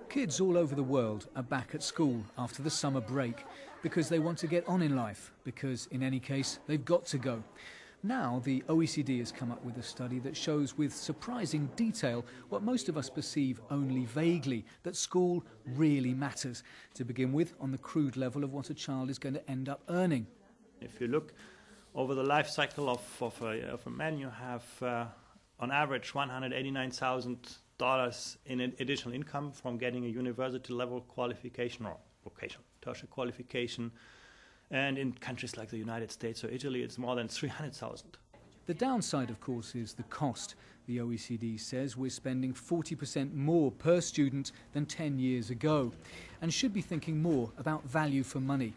Kids all over the world are back at school after the summer break because they want to get on in life, because in any case they've got to go. Now the OECD has come up with a study that shows with surprising detail what most of us perceive only vaguely, that school really matters, to begin with on the crude level of what a child is going to end up earning. If you look over the life cycle of a man, you have on average $189,000 in additional income from getting a university level qualification or vocational tertiary qualification. And in countries like the United States or Italy, it's more than 300,000. The downside, of course, is the cost. The OECD says we're spending 40% more per student than 10 years ago and should be thinking more about value for money.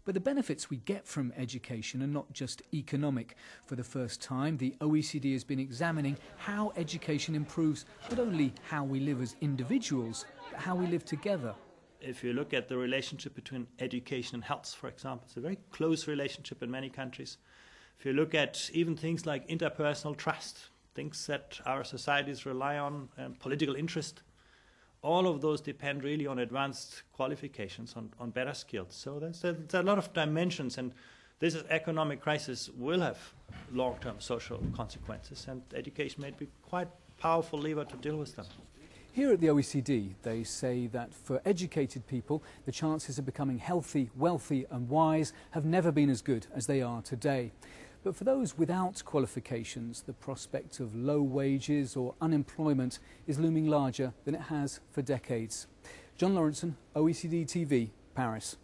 But the benefits we get from education are not just economic. For the first time, the OECD has been examining how education improves not only how we live as individuals, but how we live together. If you look at the relationship between education and health, for example, it's a very close relationship in many countries. If you look at even things like interpersonal trust, things that our societies rely on, political interest, all of those depend really on advanced qualifications, on better skills. So there's a lot of dimensions, and this economic crisis will have long-term social consequences, and education may be quite a powerful lever to deal with them. Here at the OECD, they say that for educated people, the chances of becoming healthy, wealthy and wise have never been as good as they are today. But for those without qualifications, the prospect of low wages or unemployment is looming larger than it has for decades. John Lawrenson, OECD TV, Paris.